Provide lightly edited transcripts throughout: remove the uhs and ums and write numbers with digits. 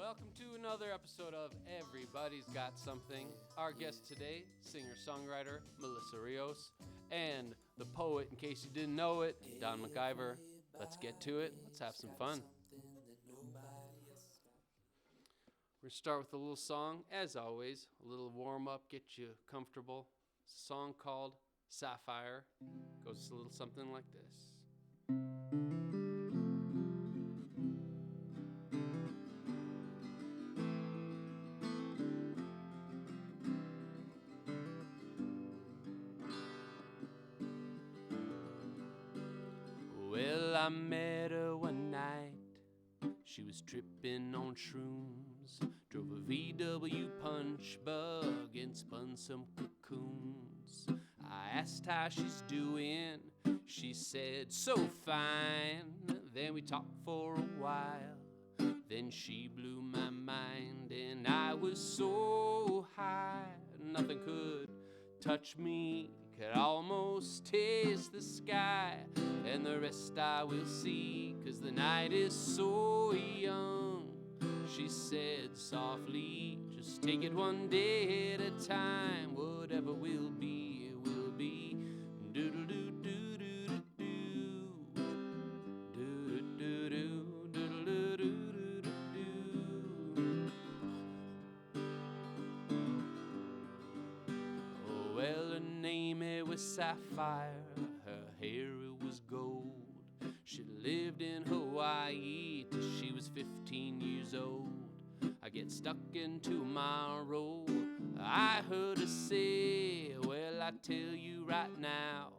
Welcome to another episode of Everybody's Got Something. Our guest today, singer-songwriter Melissa Rios, and the poet, in case you didn't know it, Don McIver. Let's get to it. Let's have some fun. We're going to start with a little song, as always, a little warm-up, get you comfortable. It's a song called Sapphire. Goes a little something like this. Well, I met her one night. She was tripping on shrooms. Drove a VW punch bug and spun some cocoons. I asked how she's doing. She said, so fine. Then we talked for a while. Then she blew my mind, and I was so high, nothing could touch me. Could almost taste the sky, and the rest I will see, 'cause the night is so young. She said softly, just take it one day at a time. Whatever will be, it will be. Do-do-do-do-do-do-do. Do-do-do-do-do-do-do-do-do. Oh, well, her name, it was Sapphire. Her hair, it was gold. She lived in Hawaii till she was 15 years old. I get stuck in tomorrow. I heard her say, well, I tell you right now,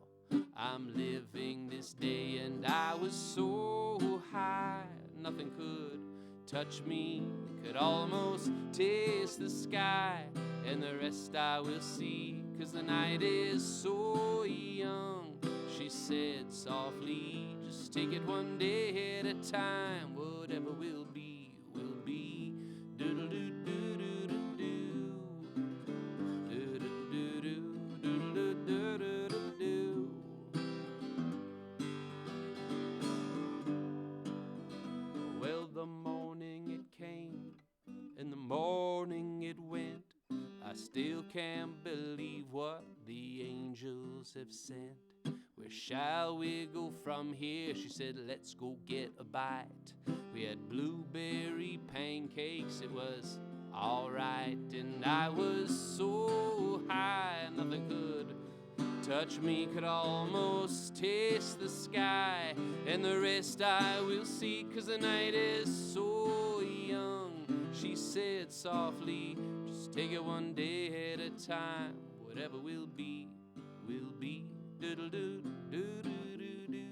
I'm living this day. And I was so high, nothing could touch me. Could almost taste the sky, and the rest I will see, 'cause the night is so young. She said softly, just take it one day at a time. Whatever will be, will be. Do-do-do-do-do-do-do. Do-do-do-do-do-do-do-do-do-do. Well, the morning it came, and the morning it went. I still can't believe what the angels have sent. Where shall we go from here? She said, let's go get a bite. We had blueberry pancakes, it was alright. And I was so high, nothing could touch me. Could almost taste the sky, and the rest I will see, 'cause the night is so young. She said softly, just take it one day at a time. Whatever will be, will be. Do-do-do-do-do-do-do.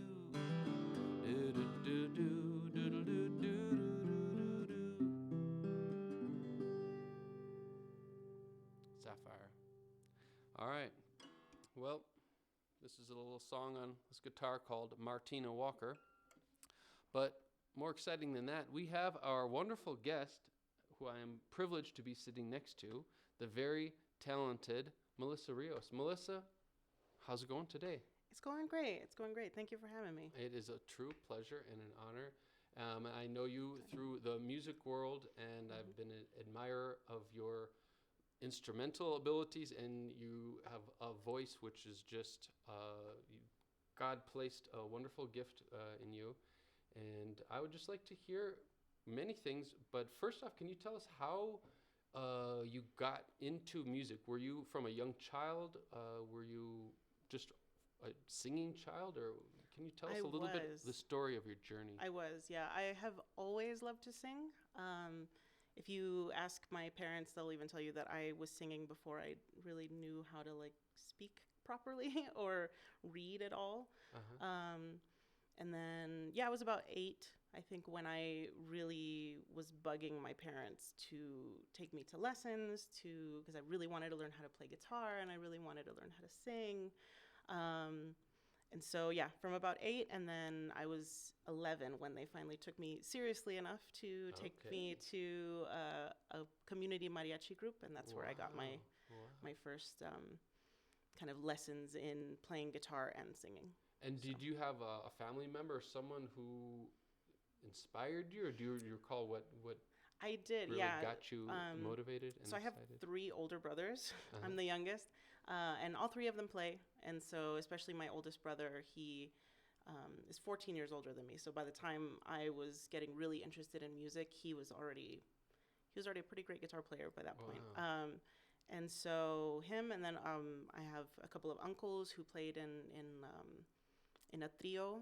Do-do-do-do-do-do-do-do-do. Sapphire. All right. Well, this is a little song on this guitar called Martina Walker. But more exciting than that, we have our wonderful guest, who I am privileged to be sitting next to, the very talented Melissa Rios. Melissa, how's it going today? It's going great. It's going great. Thank you for having me. It is a true pleasure and an honor. I know you through the music world, and I've been an admirer of your instrumental abilities, and you have a voice which is just, God placed a wonderful gift in you. And I would just like to hear many things, but first off, can you tell us how you got into music? Were you from a young child? Were you just a singing child, or can you tell us a little bit the story of your journey? I was, yeah. I have always loved to sing. If you ask my parents, they'll even tell you that I was singing before I really knew how to speak properly or read at all. And then, I was about 8, I think, when I really was bugging my parents to take me to lessons, because I really wanted to learn how to play guitar, and I really wanted to learn how to sing. And so, from about 8, and then I was 11 when they finally took me seriously enough to take me to a community mariachi group, and that's where I got my first kind of lessons in playing guitar and singing. And did you have a family member or someone who inspired you, or do you recall what I did, really yeah. got you motivated and So I have excited? 3 older brothers. Uh-huh. I'm the youngest, and all 3 of them play. And so, especially my oldest brother, he is 14 years older than me. So by the time I was getting really interested in music, he was already a pretty great guitar player by that point. Wow. And so him, and then I have a couple of uncles who played in a trio,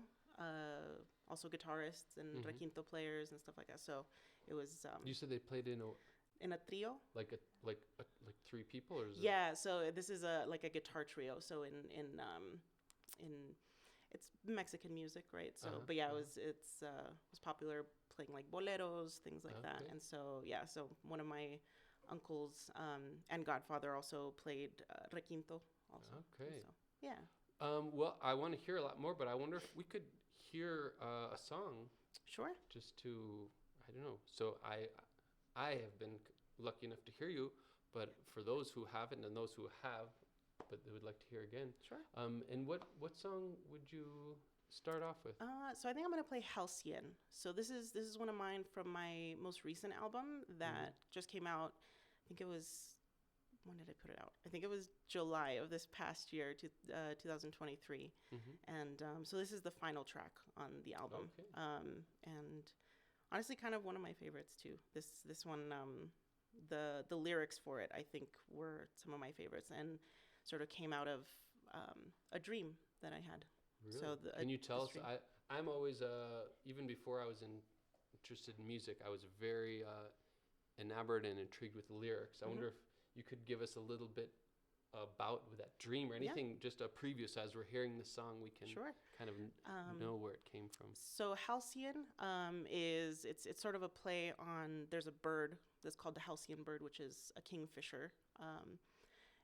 also guitarists and Mhm. requinto players and stuff like that. So it was You said they played in in a trio. like 3 people, or is it? Yeah, so this is like a guitar trio. So in it's Mexican music, right? So, Uh-huh, but yeah, uh-huh. it was popular playing like boleros, things like that. Okay. And so yeah, so one of my uncles and godfather also played requinto also. Okay. So yeah, Well, I want to hear a lot more, but I wonder if we could hear a song sure. just to, I don't know. So I have been lucky enough to hear you, but for those who haven't and those who have, but they would like to hear again. Sure. And what song would you start off with? So I think I'm gonna play Halcyon. So this is one of mine from my most recent album that just came out. I think it was, when did I put it out? I think it was July of this past year, 2023. Mm-hmm. And so this is the final track on the album. Okay. And honestly, kind of one of my favorites too. This one, the lyrics for it, I think, were some of my favorites, and sort of came out of a dream that I had. Really? So Can you tell us? stream. I'm always even before I was interested in music, I was very enamored and intrigued with the lyrics. I wonder if you could give us a little bit about that dream or Yeah. anything, just a preview. So as we're hearing the song, we can Sure. kind of know where it came from. So Halcyon it's sort of a play on, there's a bird that's called the Halcyon bird, which is a kingfisher.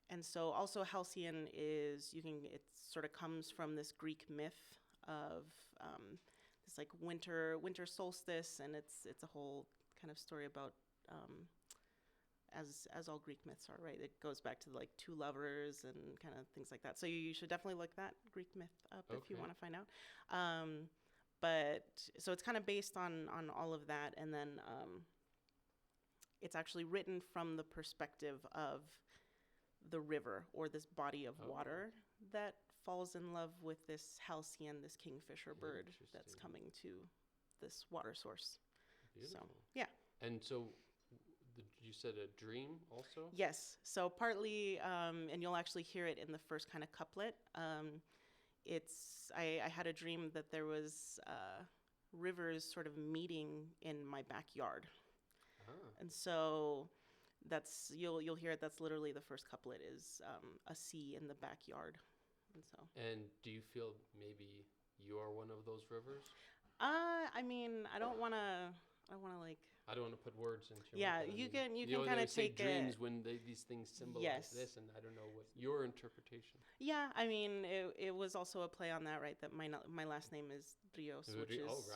And so also Halcyon it sort of comes from this Greek myth of this like winter solstice, and it's a whole kind of story about as all Greek myths are, right? It goes back to like 2 lovers and kind of things like that. So you should definitely look that Greek myth up if you Okay. want to find out. But so it's kind of based on all of that, and then it's actually written from the perspective of the river, or this body of Oh. water that falls in love with this halcyon, this kingfisher bird that's Interesting. coming to this water source. Beautiful. So yeah. And so you said a dream also? Yes. So partly, and you'll actually hear it in the first kind of couplet. I had a dream that there was rivers sort of meeting in my backyard, Ah. and so you'll hear it. That's literally the first couplet is a sea in the backyard, and so. And do you feel maybe you are one of those rivers? I mean, I don't want to like. I don't want to put words into your Yeah, mouth, but you can always kind of say take dreams it. when these things symbolize Yes. this, and I don't know what your interpretation. Yeah, I mean, it was also a play on that, right? That my last name is Rios,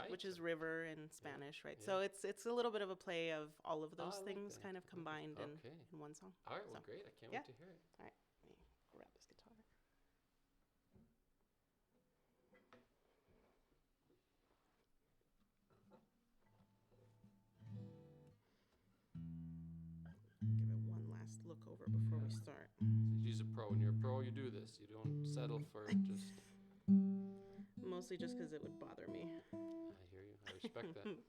which is river in Spanish, right? Yeah. So it's a little bit of a play of all of those I like things that. kind of combined Okay. in one song. All right, well, So, great. I can't yeah. wait to hear it. All right, let me grab this guitar. Give it one last look over before we start. So she's a pro. When you're a pro, you do this. You don't settle for just. Mostly just because it would bother me. I hear you. I respect that. All right.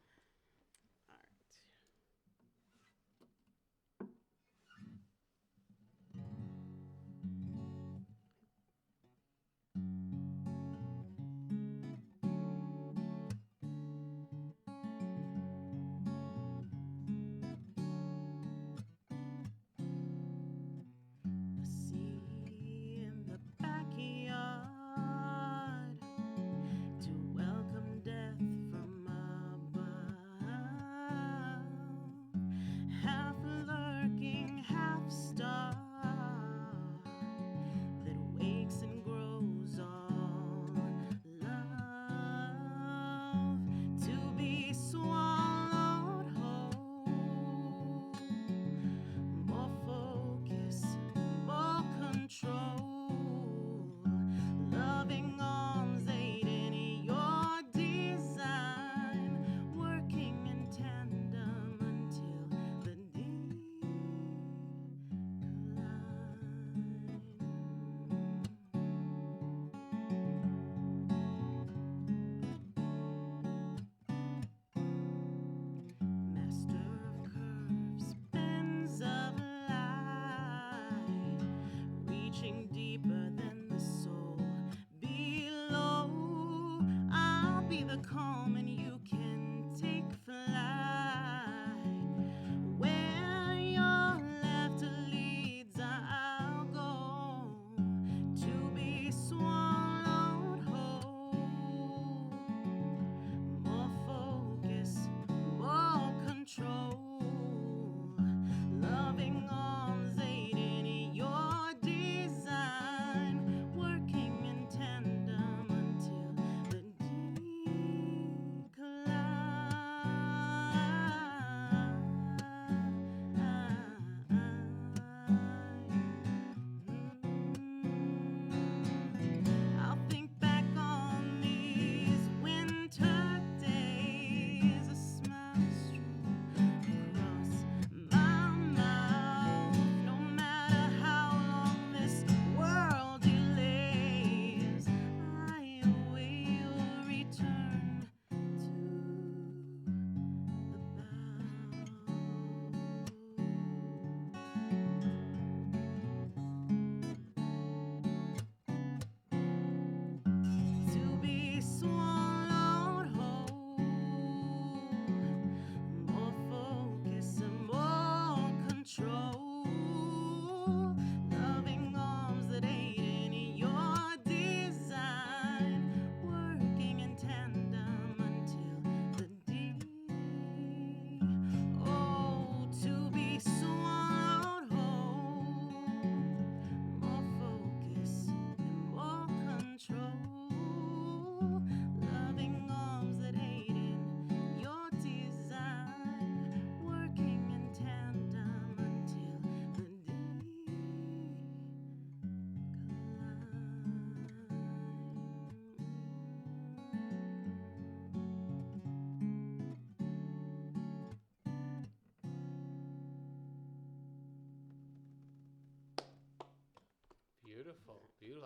A sea in the backyard to welcome death from above.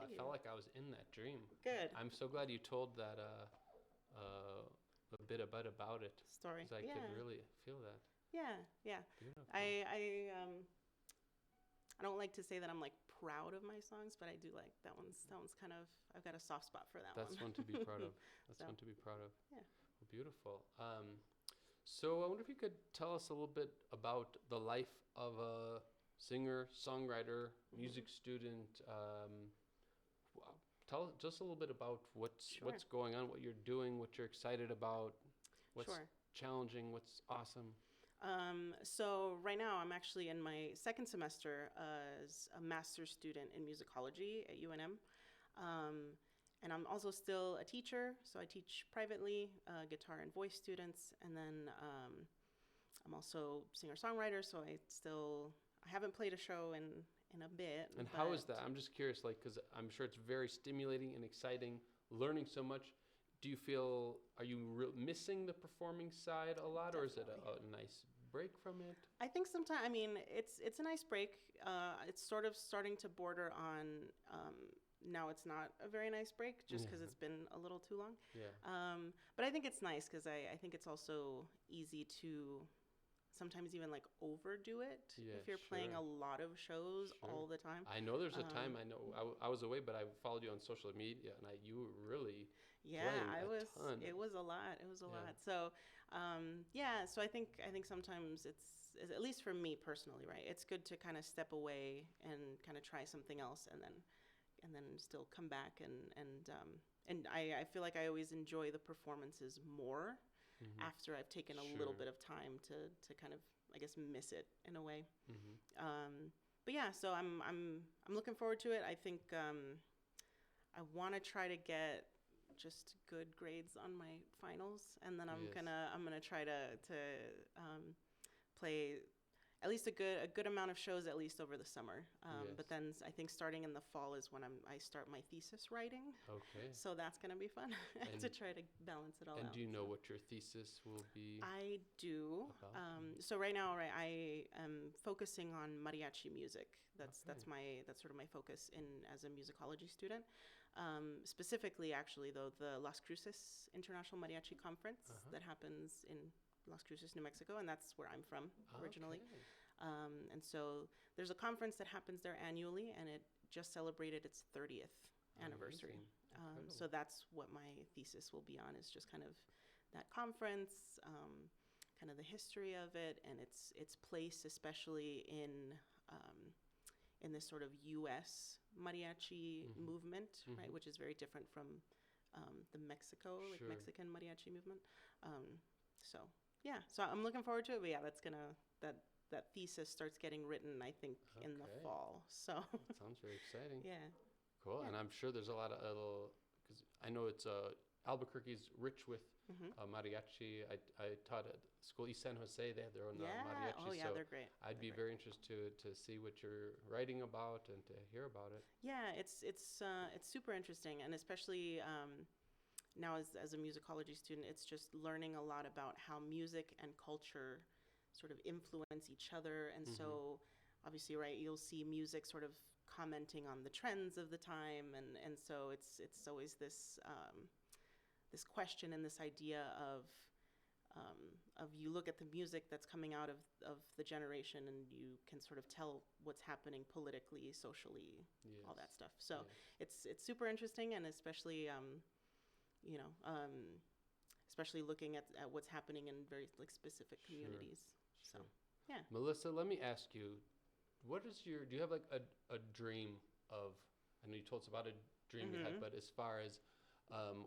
I felt like I was in that dream. Good. I'm so glad you told that a bit about it. Story. Because I could really feel that. Yeah, yeah. Beautiful. I don't like to say that I'm like proud of my songs, but I do like that one's kind of, I've got a soft spot for that one. That's one to be proud of. That's one to be proud of. Yeah. Well, beautiful. So I wonder if you could tell us a little bit about the life of a singer, songwriter, music student. Tell just a little bit about what's going on, what you're doing, what you're excited about, what's challenging, what's awesome. So right now I'm actually in my second semester as a master's student in musicology at UNM. And I'm also still a teacher, so I teach privately, guitar and voice students, and then I'm also singer-songwriter, so I haven't played a show in a bit. And how is that? I'm just curious, like, because I'm sure it's very stimulating and exciting, learning so much. Do you feel, are you missing the performing side a lot, or is it a nice break from it? I think sometimes, I mean, it's a nice break. It's sort of starting to border on, now it's not a very nice break just because it's been a little too long. Yeah. But I think it's nice because I think it's also easy to sometimes even like overdo it if you're playing a lot of shows all the time. I know there's a time, I know I was away, but I followed you on social media, and you were really playing a ton. It was a lot. It was a lot. So so I think sometimes it's, at least for me personally, right, it's good to kind of step away and kind of try something else, and then still come back, and I feel like I always enjoy the performances more after I've taken a little bit of time to kind of, I guess, miss it in a way. But yeah, so I'm looking forward to it. I think I want to try to get just good grades on my finals, and then I'm gonna try to play at least a good amount of shows at least over the summer. But then I think starting in the fall is when I start my thesis writing. Okay. So that's going to be fun to try to balance it all out. And do you know what your thesis will be? I do. So right now, I am focusing on mariachi music. That's sort of my focus as a musicology student. Specifically, actually, though, the Las Cruces International Mariachi Conference that happens in Las Cruces, New Mexico, and that's where I'm from originally. And so there's a conference that happens there annually, and it just celebrated its 30th anniversary. So that's what my thesis will be on, is just kind of that conference, kind of the history of it, and its place, especially in this sort of U.S. mariachi movement, right, which is very different from the Mexican mariachi movement. So I'm looking forward to it. But yeah, that thesis starts getting written, I think, in the fall. So that sounds very exciting. Yeah. Cool. Yeah. And I'm sure there's a lot of because I know it's Albuquerque's rich with mariachi. I taught at school East San Jose. They have their own mariachi. Oh yeah, they're great. I'd be very interested to see what you're writing about and to hear about it. Yeah, it's super interesting, and especially now as a musicology student, it's just learning a lot about how music and culture sort of influence each other. And so obviously, right, you'll see music sort of commenting on the trends of the time, and so it's always this this question and this idea of you look at the music that's coming out of the generation, and you can sort of tell what's happening politically, socially, all that stuff. So it's super interesting, and especially especially looking at what's happening in very specific communities. Sure. So yeah. Melissa, let me ask you, do you have like a dream of, I know you told us about a dream you had, but as far as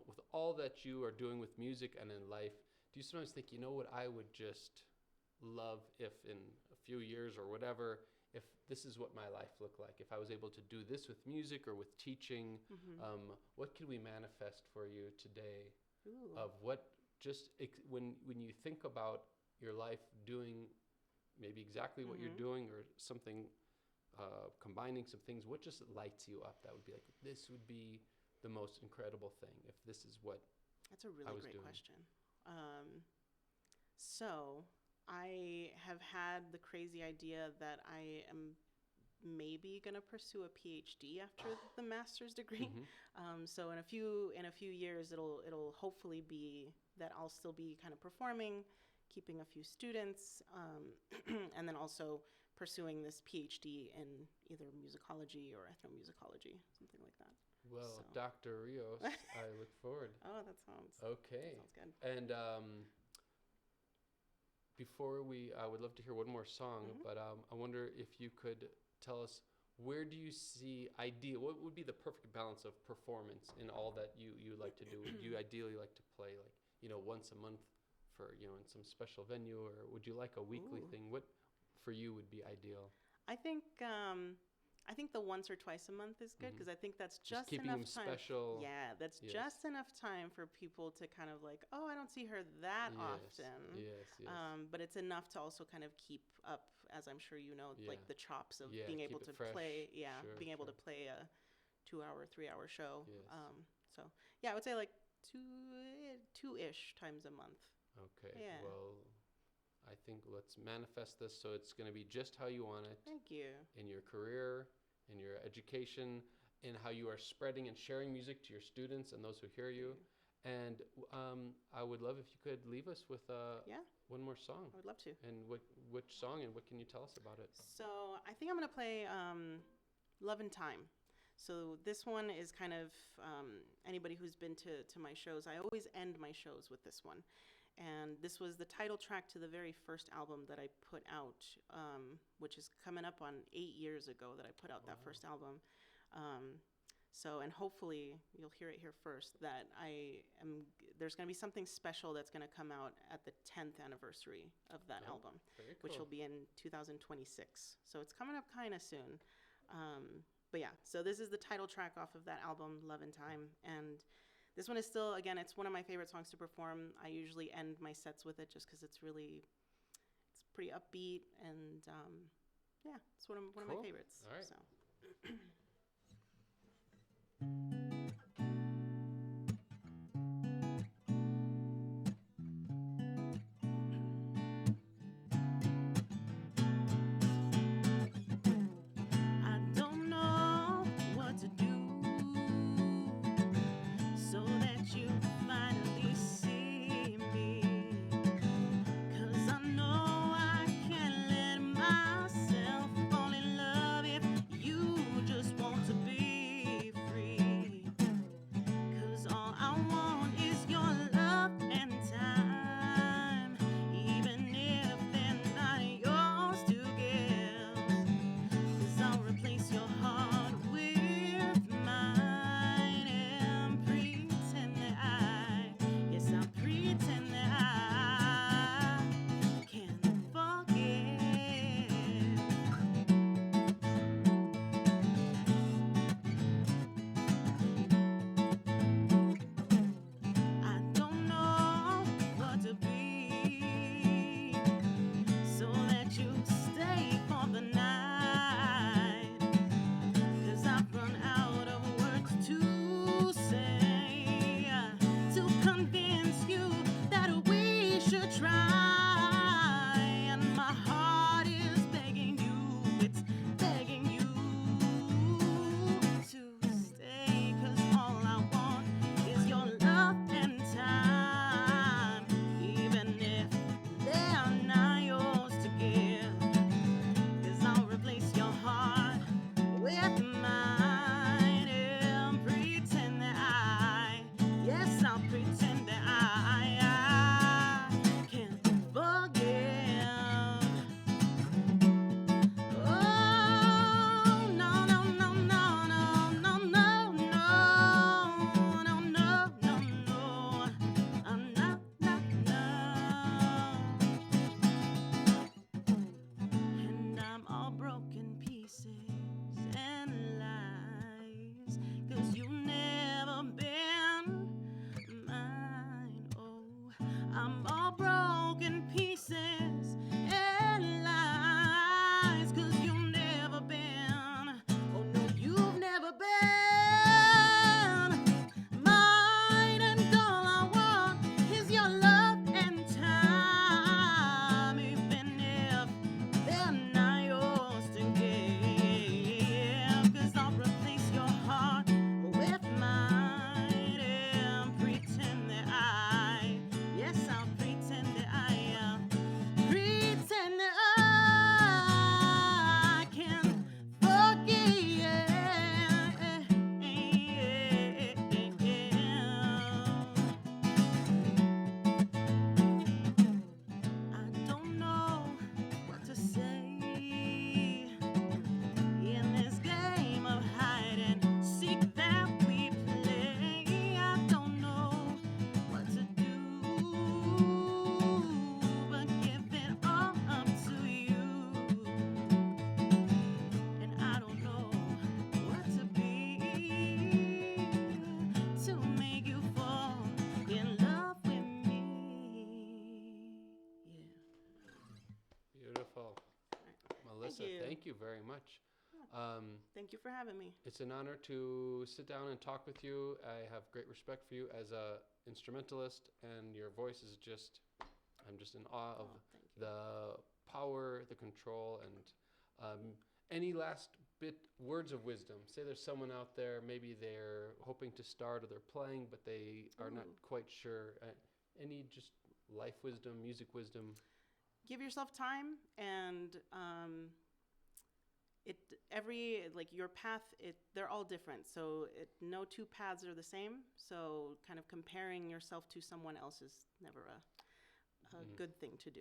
with all that you are doing with music and in life, do you sometimes think, you know what, I would just love if in a few years or whatever, if this is what my life looked like, if I was able to do this with music or with teaching, what could we manifest for you today? Ooh. Of what, just when you think about your life doing maybe exactly what you're doing, or something, combining some things, what just lights you up? That would be like, this would be the most incredible thing if this is what That's a really great question. So I have had the crazy idea that I am maybe gonna pursue a PhD after the master's degree. Mm-hmm. So in a few years, it'll hopefully be that I'll still be kind of performing, keeping a few students, and then also pursuing this PhD in either musicology or ethnomusicology, something like that. Well, So. Dr. Rios, I look forward. Oh, that sounds Okay. Sounds good. And before I would love to hear one more song, Mm-hmm. but I wonder if you could tell us, where do you see what would be the perfect balance of performance in all that you like to do? Would you ideally like to play once a month for, in some special venue, or would you like a weekly Ooh. thing? What for you would be ideal? I think the once or twice a month is good, because I think that's just keeping enough them time. special. Yeah, that's Yes. just enough time for people to kind of like, oh, I don't see her that Yes, often. Yes, yes. But it's enough to also kind of keep up, as I'm sure you know, like Yeah. the chops of Yeah, being able keep to it fresh. play. Yeah, Sure, being able sure. to play a 2-hour, 3-hour show. Yes. So yeah, I would say like two-ish times a month. Okay. Yeah. Well, I think let's manifest this so it's going to be just how you want it Thank you. in your career, in your education, in how you are spreading and sharing music to your students and those who hear you. And I would love if you could leave us with Yeah, one more song. I would love to. And which song, and what can you tell us about it? So I think I'm gonna play "Love and Time." So this one is kind of anybody who's been to my shows. I always end my shows with this one, and this was the title track to the very first album that I put out, which is coming up on 8 years ago that I put out that Wow. first album. And hopefully you'll hear it here first, that there's going to be something special that's going to come out at the 10th anniversary of that Oh, album, Very which cool. will be in 2026. So it's coming up kind of soon. But yeah, so this is the title track off of that album, Love and Time. And this one is still, again, it's one of my favorite songs to perform. I usually end my sets with it just because it's pretty upbeat. And yeah, it's one of Cool. my favorites. All right. So. I don't know what to do so that you finally see me, 'cause I know I can't let myself fall in love if you just Beautiful. Melissa, thank you very much. Thank you for having me. It's an honor to sit down and talk with you. I have great respect for you as a instrumentalist, and your voice is just, I'm just in awe of the power, the control, and any last words of wisdom. Say there's someone out there, maybe they're hoping to start or they're playing, but they are not quite sure. Any just life wisdom, music wisdom? Give yourself time, and your path, they're all different. So no two paths are the same. So kind of comparing yourself to someone else is never a good thing to do.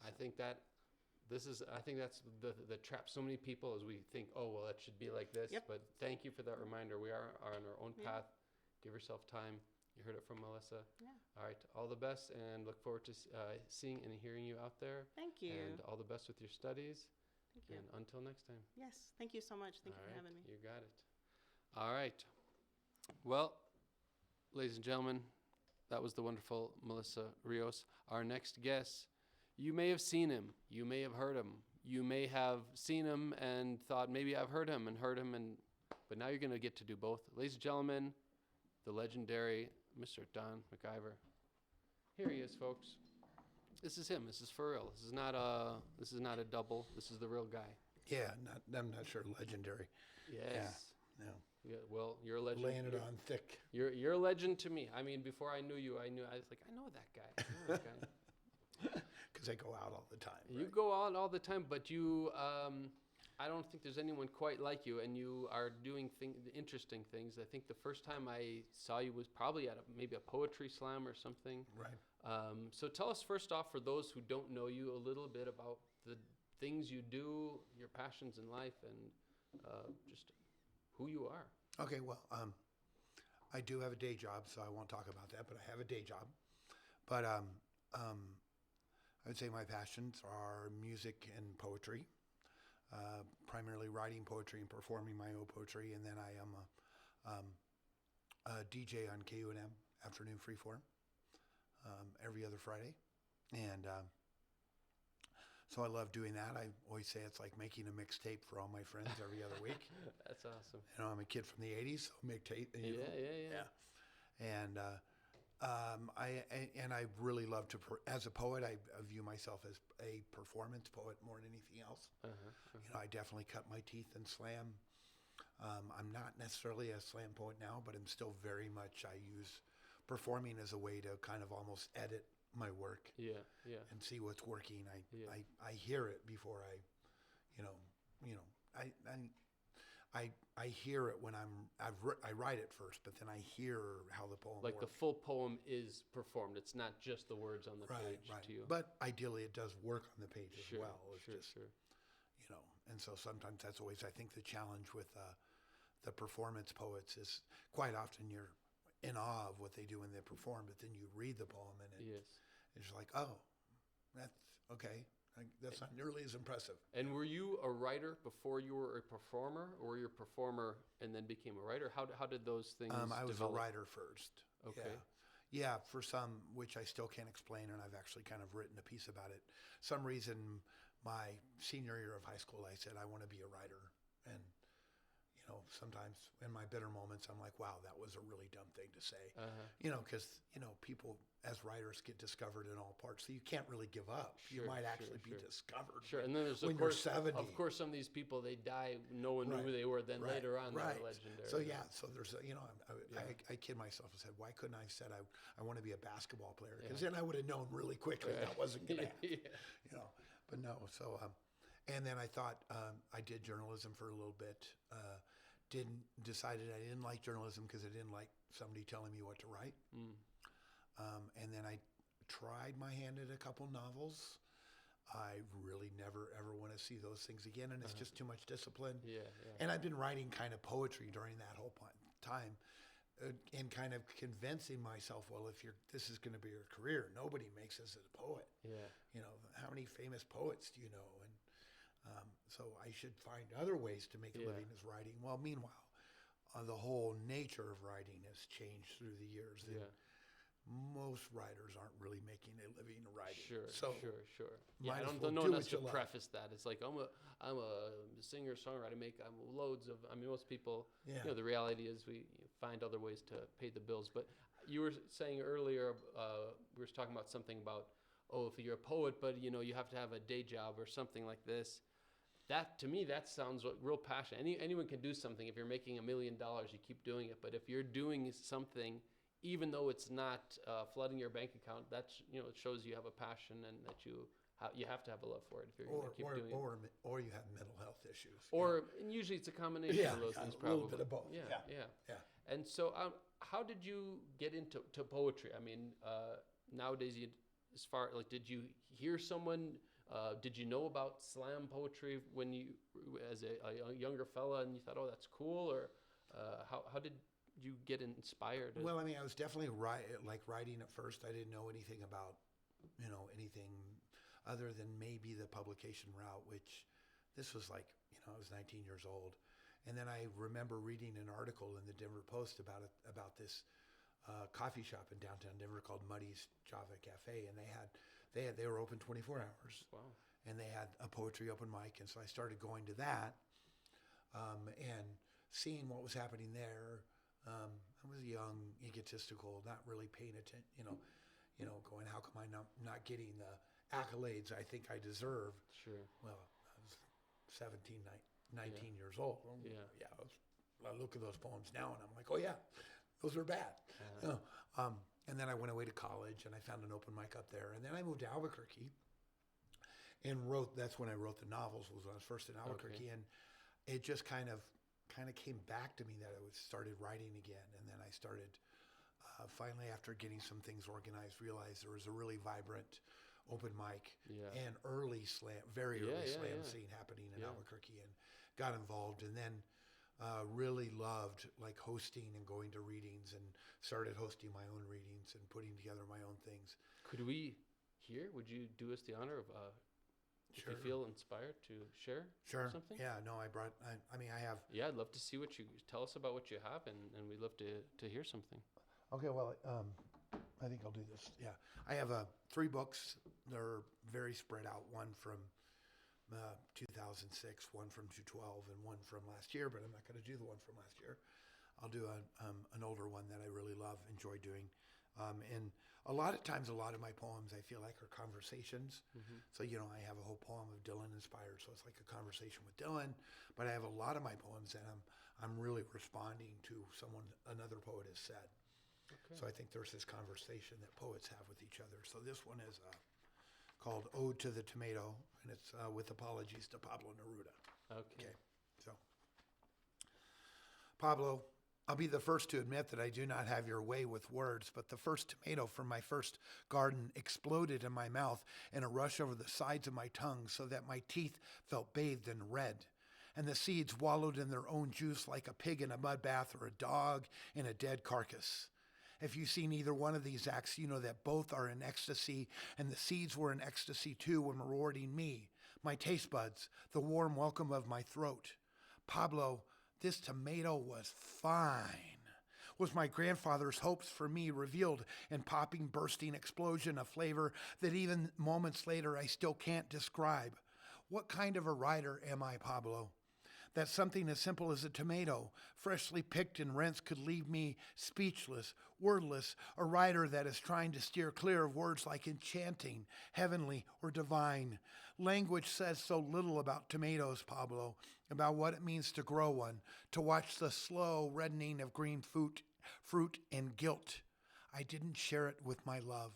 I think that's the trap so many people, is we think, oh, well, it should be like this. Yep. But thank you for that reminder. We are on our own path. Give yourself time. You heard it from Melissa. Yeah. All right. All the best, and look forward to seeing and hearing you out there. Thank you. And all the best with your studies. Thank you. And until next time. Yes. Thank you so much. Thank you for having me. You got it. All right. Well, ladies and gentlemen, that was the wonderful Melissa Rios. Our next guest, you may have seen him. You may have heard him. You may have seen him and thought, maybe I've heard him, but now you're going to get to do both. Ladies and gentlemen, the legendary Mr. Don McIver. Here he is, folks. This is him. This is for real. This is not a double. This is the real guy. Yeah, I'm not sure legendary. Yes. Yeah. Yeah, well, you're a legend. Laying it on thick. You're a legend to me. I mean, before I knew you, I was like, I know that guy. Because I go out all the time. You right? go out all the time, but you, I don't think there's anyone quite like you, and you are doing interesting things. I think the first time I saw you was probably at maybe a poetry slam or something. Right. So tell us first off, for those who don't know you, a little bit about the things you do, your passions in life, and just who you are. Okay, well, I do have a day job, so I won't talk about that, but I have a day job. But I would say my passions are music and poetry, primarily writing poetry and performing my own poetry, and then I am a DJ on KUNM, Afternoon Freeform, every other Friday. And so I love doing that. I always say it's like making a mixtape for all my friends every other week. That's awesome. You know, I'm a kid from the 80s, so mixtape. Yeah. And I really love to, as a poet, I view myself as a performance poet more than anything else. You know, I definitely cut my teeth in slam. I'm not necessarily a slam poet now, but I'm still very much, I use performing as a way to kind of almost edit my work. Yeah. And see what's working. I hear it before I hear it when I write it first, but then I hear how the poem like works. The full poem is performed. It's not just the words on the page to you. But ideally it does work on the page as well. It's sure. You know, and so sometimes that's always, I think, the challenge with the performance poets is quite often you're in awe of what they do when they perform, but then you read the poem and it's like, oh, that's okay. That's not nearly as impressive. And were you a writer before you were a performer, or were you a performer and then became a writer? How did those things I was develop? a writer first. Okay. Yeah, for some, which I still can't explain, and I've actually kind of written a piece about it. Some reason, my senior year of high school, I said, I want to be a writer. And, you know, sometimes in my bitter moments, I'm like, wow, that was a really dumb thing to say. You know, because, you know, people as writers get discovered in all parts. So you can't really give up. You might actually be discovered. Sure, and then there's, when of course, you're 70. Of course, some of these people, they die, no one knew who they were, then later on they're legendary. So yeah, so there's, you know, I kid myself and said, why couldn't I have said I want to be a basketball player? Because then I would have known really quickly that wasn't going to happen. You know, but no, so, and then I thought, I did journalism for a little bit, decided I didn't like journalism because I didn't like somebody telling me what to write. And then I tried my hand at a couple novels. I really never, ever want to see those things again, and it's just too much discipline. And I've been writing kind of poetry during that whole time, and kind of convincing myself, well, if this is going to be your career, nobody makes this as a poet. You know, how many famous poets do you know? And so I should find other ways to make a living as writing. Well, meanwhile, the whole nature of writing has changed through the years. most writers aren't really making a living writing. Sure. Yeah, might I as don't well know do enough what you to love. preface that. It's like I'm a singer songwriter. I'm loads of. I mean, most people. Yeah. You know, the reality is we find other ways to pay the bills. But you were saying earlier, we were talking about something about, oh, if you're a poet, but you know, you have to have a day job or something like this. That to me, that sounds like real passion. Anyone can do something. If you're making $1 million, you keep doing it. But if you're doing something, even though it's not flooding your bank account, that's, you know, it shows you have a passion and that you have to have a love for it if you're going to keep doing it. Or you have mental health issues. And usually it's a combination of those things, a probably. little bit of both. Yeah. And so, how did you get into poetry? I mean, nowadays, did you hear someone? Did you know about slam poetry when you, as a younger fella, and you thought, oh, that's cool? Or how did you get inspired? Well, I mean, I was definitely writing at first. I didn't know anything about, you know, anything other than maybe the publication route, which this was like, you know, I was 19 years old. And then I remember reading an article in the Denver Post about this coffee shop in downtown Denver called Muddy's Java Cafe, and they were open 24 hours. Wow. And they had a poetry open mic, and so I started going to that and seeing what was happening there. I was young, egotistical, not really paying attention. You know, going, how come I not getting the accolades I think I deserve? Sure. Well, I was 17, 19 years old. Yeah. I look at those poems now and I'm like, oh yeah, those are bad. And then I went away to college and I found an open mic up there. And then I moved to Albuquerque and that's when I wrote the novels, was when I was first in Albuquerque. Okay. And it just kind of came back to me that I started writing again. And then I started, finally after getting some things organized, realized there was a really vibrant open mic and very early slam scene happening in Albuquerque, and got involved, and then really loved like hosting and going to readings, and started hosting my own readings and putting together my own things. Would you do us the honor of if Sure. you feel inspired to share something? Yeah, no, I have. Yeah, I'd love to see tell us about what you have, and we'd love to hear something. Okay, well, I think I'll do this. Yeah, I have 3 books. They're very spread out. One from 2006, one from 2012, and one from last year. But I'm not going to do the one from last year. I'll do an older one that I really enjoy doing. And a lot of times, a lot of my poems I feel like are conversations. Mm-hmm. So, you know, I have a whole poem of Dylan inspired, so it's like a conversation with Dylan. But I have a lot of my poems that I'm really responding to another poet has said. Okay. So I think there's this conversation that poets have with each other. So this one is called Ode to the Tomato, and it's with apologies to Pablo Neruda. Okay. So, Pablo, I'll be the first to admit that I do not have your way with words, but the first tomato from my first garden exploded in my mouth in a rush over the sides of my tongue so that my teeth felt bathed in red. And the seeds wallowed in their own juice like a pig in a mud bath or a dog in a dead carcass. If you've seen either one of these acts, you know that both are in ecstasy, and the seeds were in ecstasy too when rewarding me, my taste buds, the warm welcome of my throat. Pablo, this tomato was fine. Was my grandfather's hopes for me revealed in popping, bursting explosion of flavor that even moments later I still can't describe? What kind of a writer am I, Pablo? That something as simple as a tomato, freshly picked and rinsed, could leave me speechless, wordless, a writer that is trying to steer clear of words like enchanting, heavenly, or divine. Language says so little about tomatoes, Pablo, about what it means to grow one, to watch the slow reddening of green fruit and guilt. I didn't share it with my love,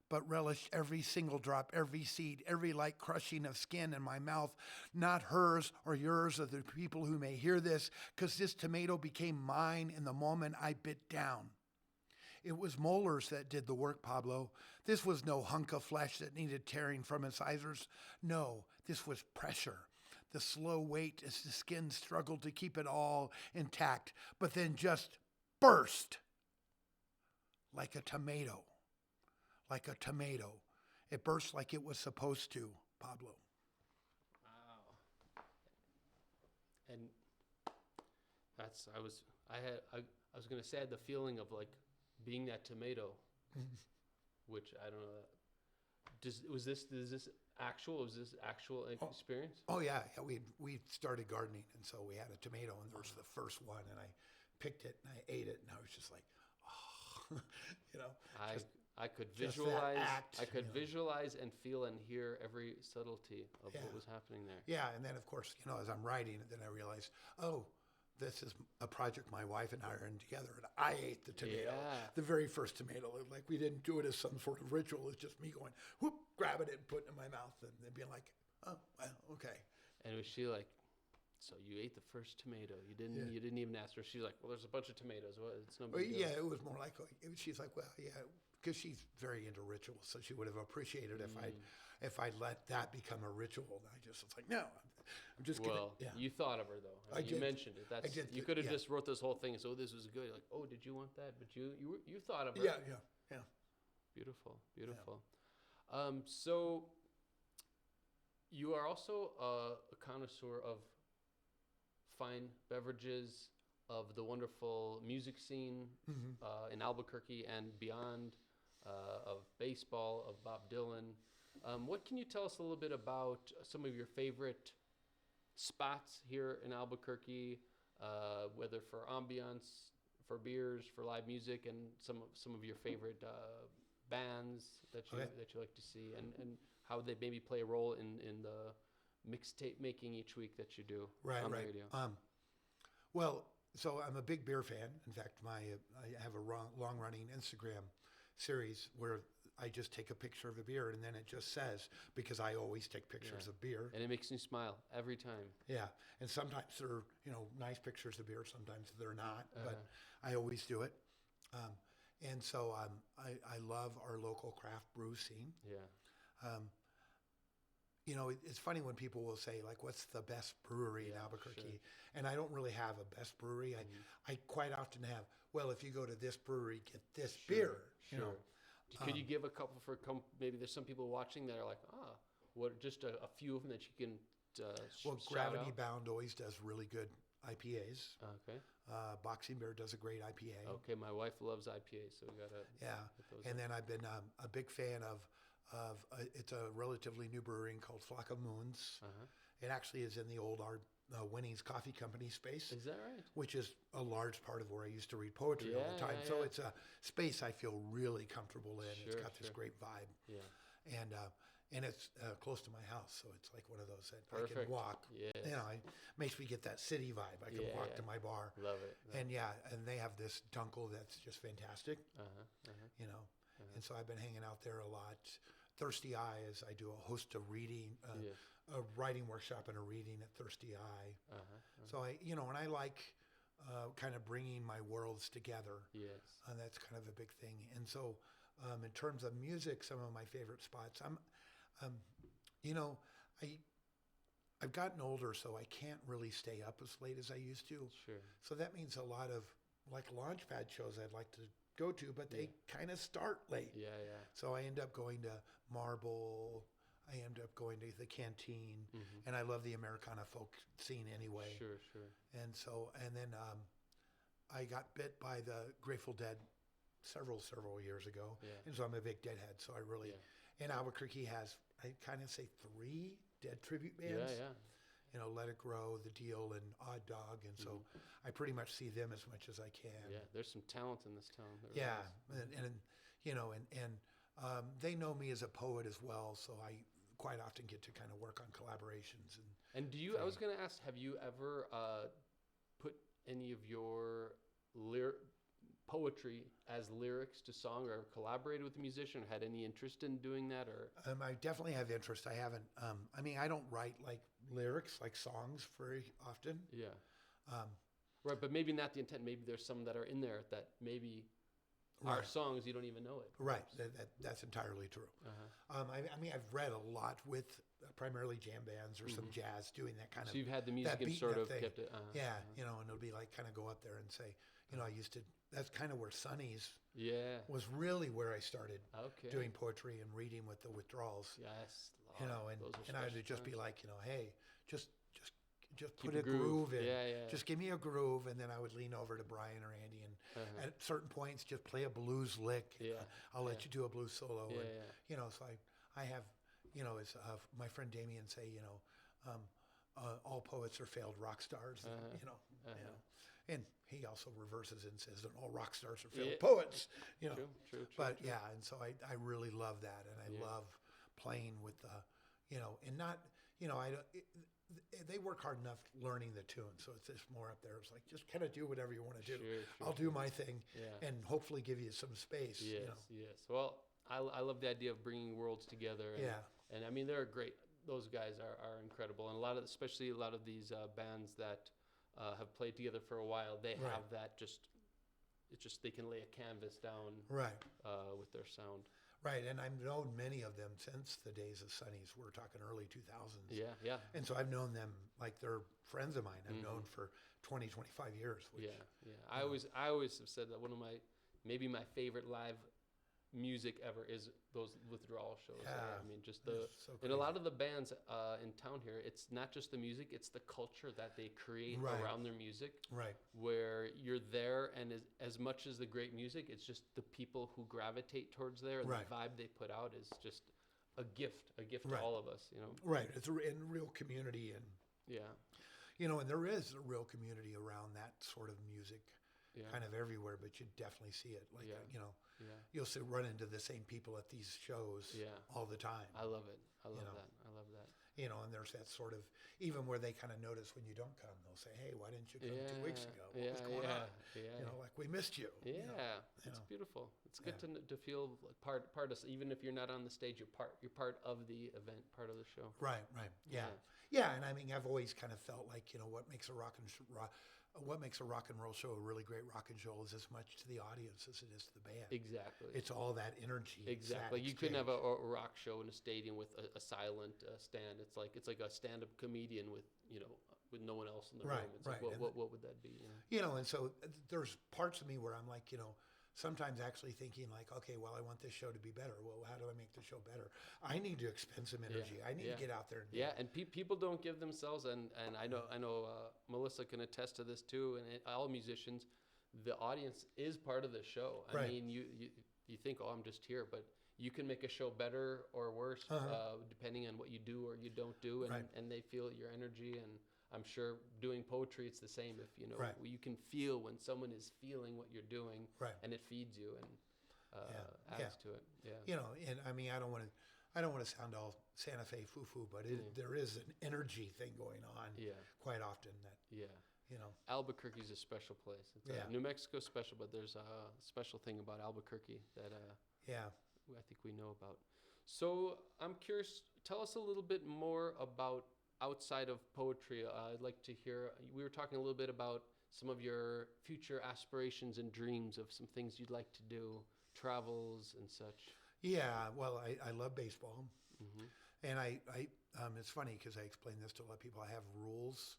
but relished every single drop, every seed, every light crushing of skin in my mouth, not hers or yours or the people who may hear this, because this tomato became mine in the moment I bit down. It was molars that did the work, Pablo. This was no hunk of flesh that needed tearing from incisors. No, this was pressure. The slow weight as the skin struggled to keep it all intact, but then just burst like a tomato. Like a tomato. It burst like it was supposed to, Pablo. Wow. And I was going to say I had the feeling of like being that tomato which I don't know. Was this actual experience? Oh yeah. We started gardening, and so we had a tomato, and there was the first one, and I picked it and I ate it, and I was just like, oh, I could just that visualize. act, I could visualize and feel and hear every subtlety of what was happening there. Yeah, and then of course, as I'm writing it, then I realized, oh, this is a project my wife and I are in together, and I ate the tomato, the very first tomato. Like, we didn't do it as some sort of ritual. It's just me going, whoop, grabbing it and putting it in my mouth, and then being like, oh, well, okay. And was she like, so you ate the first tomato? You didn't even ask her. She's like, well, there's a bunch of tomatoes. Well, it's no big deal. Yeah, it was more like, she's like, well, yeah, because she's very into rituals, so she would have appreciated if I let that become a ritual. And I just was like, no, I'm just kidding. Well, you thought of her though. I mean, you mentioned it. You could have just wrote this whole thing and said, "Oh, this was good." Like, "Oh, did you want that?" But you thought of her. Yeah. Beautiful. So you are also a connoisseur of fine beverages, of the wonderful music scene in Albuquerque and beyond, of baseball, of Bob Dylan. What can you tell us a little bit about some of your favorite spots here in Albuquerque, whether for ambiance, for beers, for live music, and some of your favorite bands that you like to see, and how they maybe play a role in the mixtape making each week that you do on the radio? Well, so I'm a big beer fan. In fact, I have a long-running Instagram series where I just take a picture of a beer, and then it just says, because I always take pictures of beer. And it makes me smile every time. Yeah. And sometimes they're, nice pictures of beer. Sometimes they're not, but I always do it. And so I love our local craft brew scene. Yeah. It's funny when people will say, like, what's the best brewery in Albuquerque? Sure. And I don't really have a best brewery. I quite often have, well, if you go to this brewery, get this beer. Sure. Could you give a couple maybe there's some people watching that are like, what? Just a few of them that you can well, shout Gravity out? Bound always does really good IPAs. Okay. Boxing Bear does a great IPA. Okay, my wife loves IPAs, so we gotta. And then I've been a big fan of it's a relatively new brewery called Flock of Moons. It actually is in the old Winnings Coffee Company space. Is that right? Which is a large part of where I used to read poetry all the time. So it's a space I feel really comfortable in. It's got this great vibe. Yeah. And it's close to my house, so it's like one of those that I can walk. Yes. It makes me get that city vibe. I can walk to my bar. Love it. And they have this dunkel that's just fantastic. And so I've been hanging out there a lot. Thirsty Eye is I do a host of reading, a writing workshop and a reading at Thirsty Eye. So and I like kind of bringing my worlds together. Yes. And that's kind of a big thing. And so in terms of music, some of my favorite spots, I've gotten older, so I can't really stay up as late as I used to. Sure. So that means a lot of like Launchpad shows I'd like to go to, but they kind of start late. Yeah. So I end up going to Marble. I end up going to the Canteen, and I love the Americana folk scene anyway. Sure. And then I got bit by the Grateful Dead several years ago, and so I'm a big Deadhead. So I really, and Albuquerque has, I kind of say 3 Dead tribute bands. Yeah. Let It Grow, The Deal, and Odd Dog, and so I pretty much see them as much as I can. Yeah, there's some talent in this town. And they know me as a poet as well, so I quite often get to kind of work on collaborations. And do you? I was going to ask, have you ever put any of your poetry as lyrics to song, or collaborated with a musician, or had any interest in doing that? Or I definitely have interest. I haven't. I don't write like lyrics, like songs, very often. Yeah. Right, but maybe not the intent. Maybe there's some that are in there that maybe are songs, you don't even know it. Right, that's entirely true. I've read a lot with primarily jam bands or some jazz doing that kind of. So you've had the music and sort of kept it. And it'll be like kind of go up there and say, I used to. That's kind of where Sonny's was really where I started doing poetry and reading with the Withdrawals. Yes. And I would just be like, hey, just just put a groove in. Yeah. Just give me a groove, and then I would lean over to Brian or Andy, and at certain points, just play a blues lick. Yeah. I'll let you do a blues solo. Yeah, and, you know, so I have, you know, as my friend Damien say, you know, all poets are failed rock stars. You know, and he also reverses and says that all rock stars are failed poets. You know, true. But yeah, and so I really love that, and I love playing with the, you know, and not, you know, they work hard enough learning the tune, so it's just more up there. It's like, just kind of do whatever you want to do. I'll do my thing, and hopefully give you some space. Yes, you know? yes. Well, I love the idea of bringing worlds together. And, and I mean, they're great. Those guys are incredible, and especially a lot of these bands that have played together for a while, they have that it's just they can lay a canvas down with their sound. Right, and I've known many of them since the days of Sonny's. We're talking early 2000s. Yeah. And so I've known them like they're friends of mine. I've known for 20, 25 years. Which, I always have said that one of maybe my favorite live music ever is those withdrawal shows. I mean, just and a lot of the bands in town here, it's not just the music, it's the culture that they create around their music. Right. Where you're there, and as much as the great music, it's just the people who gravitate towards there, and the vibe they put out is just a gift to all of us, you know. Right. It's a real community, and you know, and there is a real community around that sort of music. Kind of everywhere, but you definitely see it. Like, you know, you'll run into the same people at these shows all the time. I love it. I love that. You know, and there's that sort of, even where they kind of notice when you don't come, they'll say, hey, why didn't you come 2 weeks ago? What was going on? You know, like, we missed you. Yeah, you know? It's beautiful. It's good to feel part of, even if you're not on the stage, you're part of the event, part of the show. Right. Yeah, and I mean, I've always kind of felt like, you know, what makes a rock and roll show a really great rock and roll is as much to the audience as it is to the band. Exactly. It's all that energy. Exactly. You couldn't have a rock show in a stadium with a silent stand. It's like a stand-up comedian with no one else in the room. It's like, what would that be? You know, and so there's parts of me where I'm like, you know, sometimes actually thinking like, okay, well, I want this show to be better. Well, how do I make the show better? I need to expend some energy. I need to get out there. And people don't give themselves, and I know Melissa can attest to this too, and all musicians, the audience is part of the show. I mean, you think, oh, I'm just here, but you can make a show better or worse depending on what you do or you don't do, and they feel your energy. And I'm sure doing poetry, it's the same. If you know, you can feel when someone is feeling what you're doing, and it feeds you and adds to it. Yeah. You know, and I mean, I don't want to sound all Santa Fe foo-foo, but there is an energy thing going on. Quite often that. You know, Albuquerque's a special place. It's New Mexico's special, but there's a special thing about Albuquerque that I think we know about. So I'm curious. Tell us a little bit more about. Outside of poetry, I'd like to hear, we were talking a little bit about some of your future aspirations and dreams of some things you'd like to do, travels and such. Yeah, well, I love baseball. And I it's funny because I explain this to a lot of people. I have rules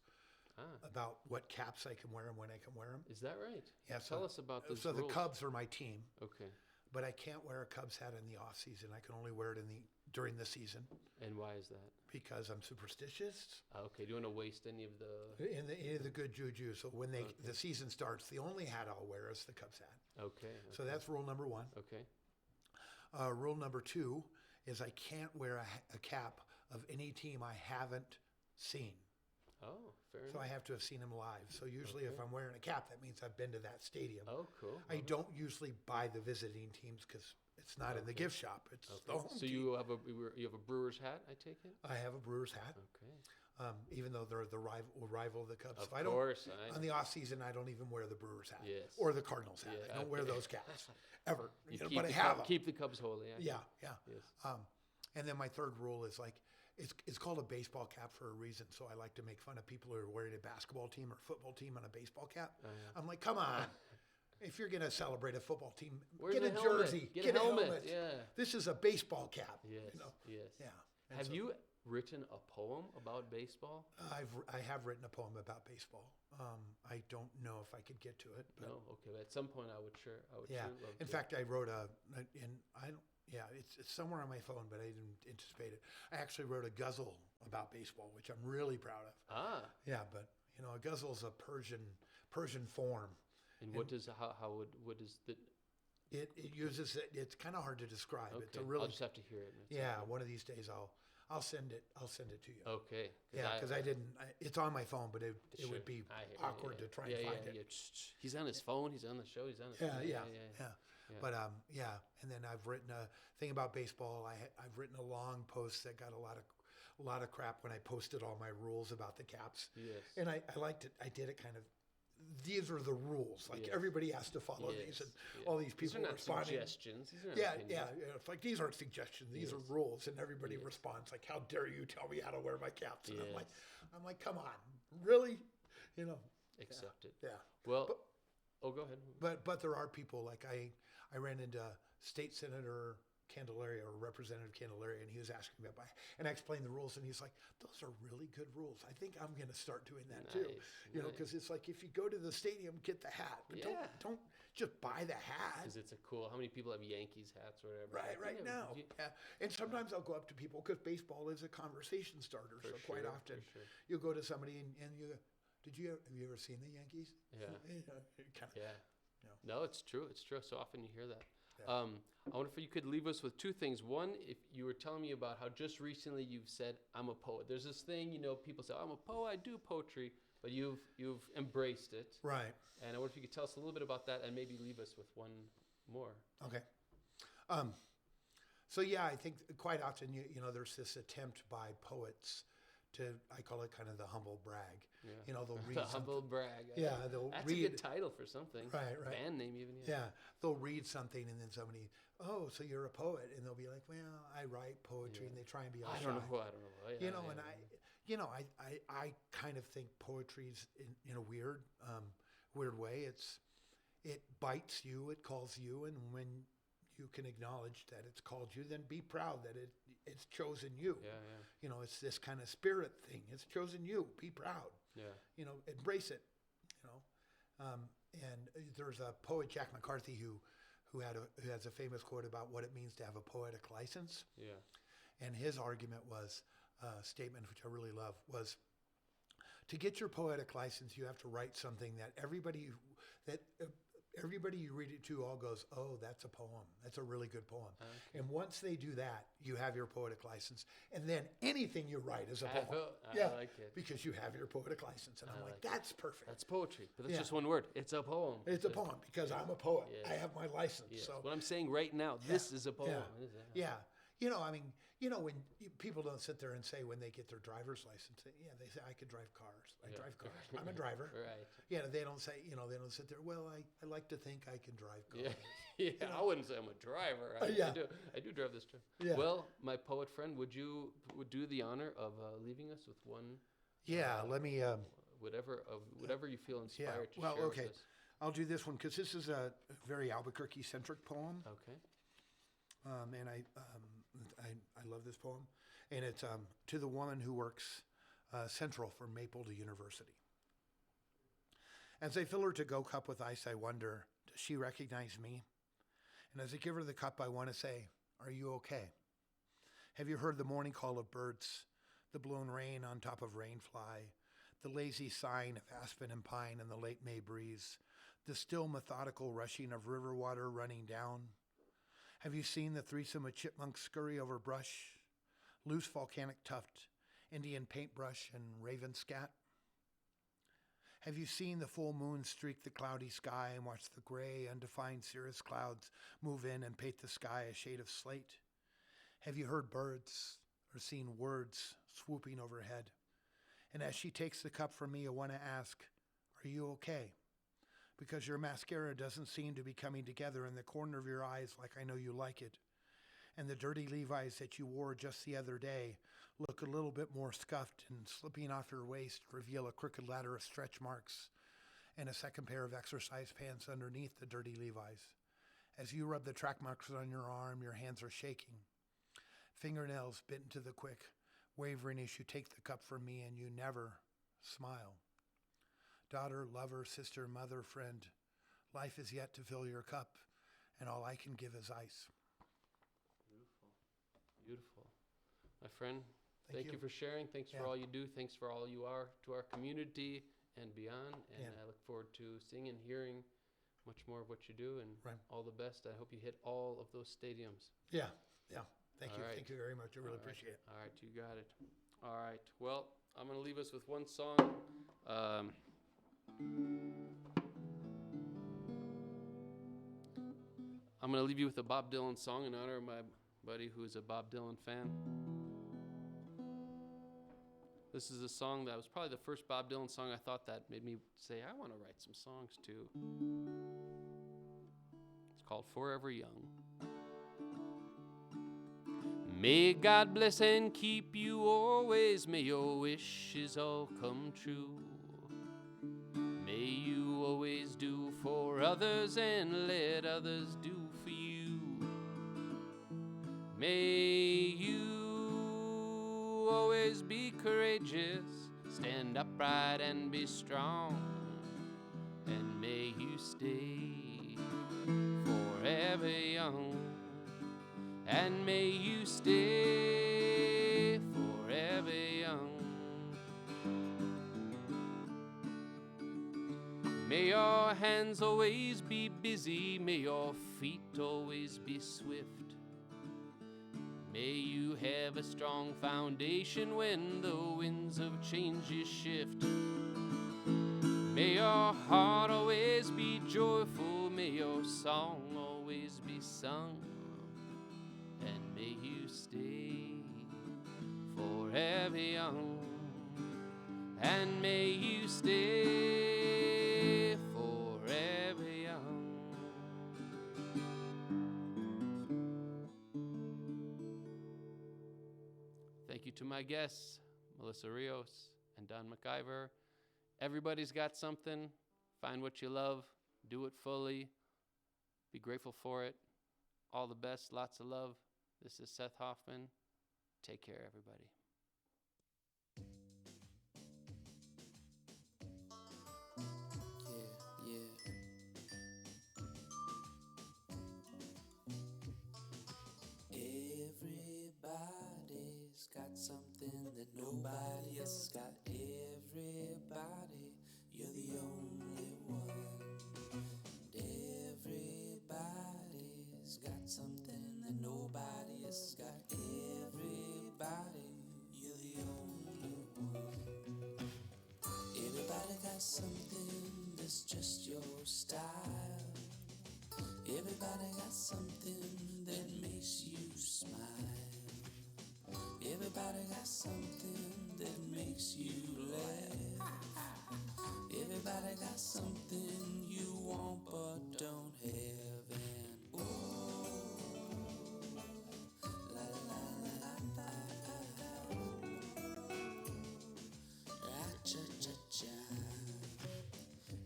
about what caps I can wear and when I can wear them. Is that right? Yeah. Tell us about those rules. So the Cubs are my team. Okay. But I can't wear a Cubs hat in the off season. I can only wear it during the season. And why is that? Because I'm superstitious. Okay. Do you want to waste any of any of the good juju? So when the season starts, the only hat I'll wear is the Cubs hat. Okay. So that's rule number 1. Okay. Rule number 2 is I can't wear a cap of any team I haven't seen. Oh, fair enough. So I have to have seen them live. So usually if I'm wearing a cap, that means I've been to that stadium. Oh, cool. I don't usually buy the visiting teams because it's not in the gift shop. It's the home team. You have a Brewers hat, I take it? I have a Brewers hat. Okay. Even though they're the rival of the Cubs. Of so course. On the off season, I don't even wear the Brewers hat. Yes. Or the Cardinals hat. I don't wear those caps ever. But I have them. Keep the Cubs holy. Yeah. Yes. And then my third rule is like, it's called a baseball cap for a reason. So I like to make fun of people who are wearing a basketball team or football team on a baseball cap. I'm like, come on. If you're going to celebrate a football team, get a jersey. Get a helmet. Yeah. This is a baseball cap. Yes. You know? Yes. Yeah. Have you written a poem about baseball? I have written a poem about baseball. I don't know if I could get to it. But No, okay. But at some point, I would sure love in to. fact, I wrote it's somewhere on my phone, but I didn't anticipate it. I actually wrote a ghazal about baseball, which I'm really proud of. Ah. Yeah, but a ghazal is a Persian form. And what is the? It uses it. It's kind of hard to describe. Okay. It's a really I'll just have to hear it. Yeah, one of these days I'll send it to you. Okay. Yeah, because I didn't. It's on my phone, but it Sure. would be I awkward to try and find it. Yeah. He's on his phone. He's on the show. He's on his phone. Yeah. Yeah. But and then I've written a thing about baseball. I've written a long post that got a lot of crap when I posted all my rules about the caps. Yes. And I liked it. I did it kind of. These are the rules. Like everybody has to follow these, and all these people These are not responding. suggestions. These are not opinions. It's like these aren't suggestions. These are rules, and everybody responds like, "How dare you tell me how to wear my caps?" And I'm like, "Come on, really?" Accept it. Yeah. Well, go ahead. But there are people like I ran into State Senator Candelaria or Representative Candelaria, and he was asking me and I explained the rules, and he's like, "Those are really good rules. I think I'm going to start doing that too." Because it's like if you go to the stadium, get the hat, but don't just buy the hat. Because it's how many people have Yankees hats or whatever? Right now. Yeah. And sometimes I'll go up to people because baseball is a conversation starter. So quite often you'll go to somebody and you go, have you ever seen the Yankees? Yeah. No, it's true. It's true. So often you hear that. Yeah. I wonder if you could leave us with two things. One, if you were telling me about how just recently you've said, "I'm a poet." There's this thing, people say, "I'm a poet, I do poetry," but you've embraced it. Right. And I wonder if you could tell us a little bit about that and maybe leave us with one more. Okay. So I think quite often, there's this attempt by poets I call it kind of the humble brag. Yeah. They'll read the humble brag. they'll That's read. a good title for something. Right. Band name even. Yeah. They'll read something and then somebody, "Oh, so you're a poet," and they'll be like, "Well, I write poetry," and they try and be all shy. I don't know. And I kind of think poetry's in a weird way. It bites you, it calls you, and when you can acknowledge that it's called you, then be proud that it's chosen you. Yeah. It's this kind of spirit thing. It's chosen you. Be proud. Yeah. Embrace it. And there's a poet, Jack McCarthy, who has a famous quote about what it means to have a poetic license. Yeah. And his argument was a statement which I really love was to get your poetic license, you have to write something that everybody you read it to all goes, "Oh, that's a poem. That's a really good poem." Okay. And once they do that, you have your poetic license. And then anything you write is a poem. I like it. Because you have your poetic license. And I'm like, that's perfect. That's poetry. But that's just one word. It's a poem. It's a poem because I'm a poet. Yes. I have my license. Yes. So what I'm saying right now, this is a poem. Yeah. When people don't sit there and say when they get their driver's license, they say, "I could drive cars. I drive cars. I'm a driver." Right. Yeah, they don't say, they don't sit there, "Well, I like to think I can drive cars." Yeah. I wouldn't say I'm a driver. I do drive this truck. Yeah. Well, my poet friend, would do the honor of leaving us with one? Yeah, let me. Whatever you feel inspired to share okay. with us. I'll do this one because this is a very Albuquerque-centric poem. Okay. And I love this poem, and it's to the woman who works central for Maple to University. As I fill her to-go cup with ice, I wonder, does she recognize me? And as I give her the cup, I want to say, "Are you okay? Have you heard the morning call of birds, the blown rain on top of rainfly, the lazy sighing of aspen and pine in the late May breeze, the still methodical rushing of river water running down? Have you seen the threesome of chipmunks scurry over brush, loose volcanic tuft, Indian paintbrush, and raven scat? Have you seen the full moon streak the cloudy sky and watch the gray, undefined cirrus clouds move in and paint the sky a shade of slate? Have you heard birds or seen words swooping overhead? And as she takes the cup from me, I want to ask, are you okay? Because your mascara doesn't seem to be coming together in the corner of your eyes like I know you like it. And the dirty Levi's that you wore just the other day look a little bit more scuffed, and slipping off your waist reveal a crooked ladder of stretch marks and a second pair of exercise pants underneath the dirty Levi's. As you rub the track marks on your arm, your hands are shaking. Fingernails bitten to the quick, wavering as you take the cup from me and you never smile. Daughter, lover, sister, mother, friend, life is yet to fill your cup, and all I can give is ice. Beautiful. Beautiful. My friend, thank you. you for sharing. Thanks for all you do. Thanks for all you are to our community and beyond. And I look forward to seeing and hearing much more of what you do, and all the best. I hope you hit all of those stadiums. Yeah. Thank you. Right. Thank you very much. I really appreciate it. All right, you got it. All right. Well, I'm going to leave us with one song. I'm going to leave you with a Bob Dylan song in honor of my buddy who is a Bob Dylan fan. This is a song that was probably the first Bob Dylan song I thought that made me say, I want to write some songs too. It's called Forever Young. May God bless and keep you always. May your wishes all come true. May you always do for others and let others do for you. May you always be courageous, stand upright and be strong, and may you stay forever young, and may you stay forever young. May your hands always be busy, may your feet always be swift. May you have a strong foundation when the winds of change shift. May your heart always be joyful, may your song always be sung, and may you stay forever young, and may you stay forever young. Thank you to my guests, Melissa Rios and Don McIver. Everybody's got something. Find what you love. Do it fully. Be grateful for it. All the best. Lots of love. This is Seth Hoffman. Take care, everybody. Everybody's got something that nobody else has got. Everybody, you're the only one. Everybody's got something that nobody else has got. Everybody, you're the only one. Everybody got something that's just your style. Everybody got something that makes you smile. Everybody got something that makes you laugh. Everybody got something you want but don't have. And oh, la la la la la, cha cha cha.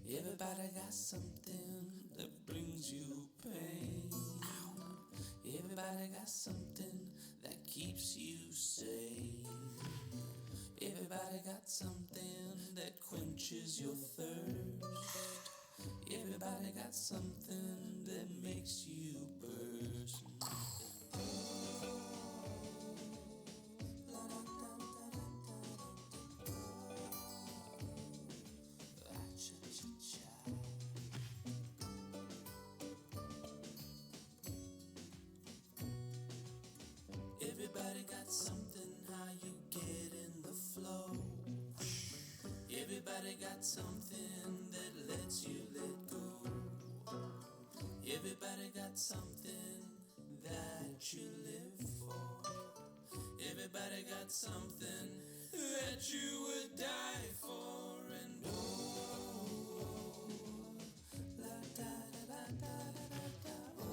Everybody got something that brings you pain. Everybody got something that keeps you sane. Everybody got something that quenches your thirst. Everybody got something that makes you burst. Everybody got something, how you get in the flow. Everybody got something that lets you let go. Everybody got something that you live for. Everybody got something that you would die for. And oh, la da da da da da da, oh,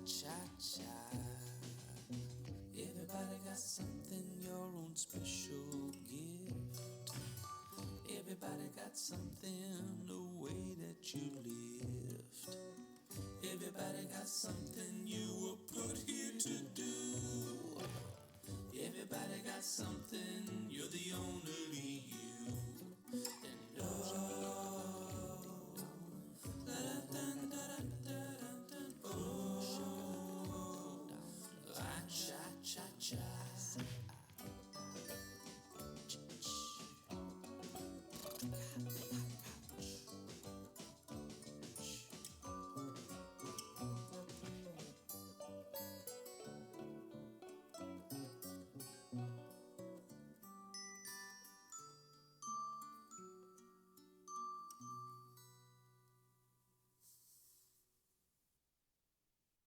cha-cha. Everybody got something, your own special gift. Everybody got something, the way that you lift. Everybody got something you were put here to do. something, you're the owner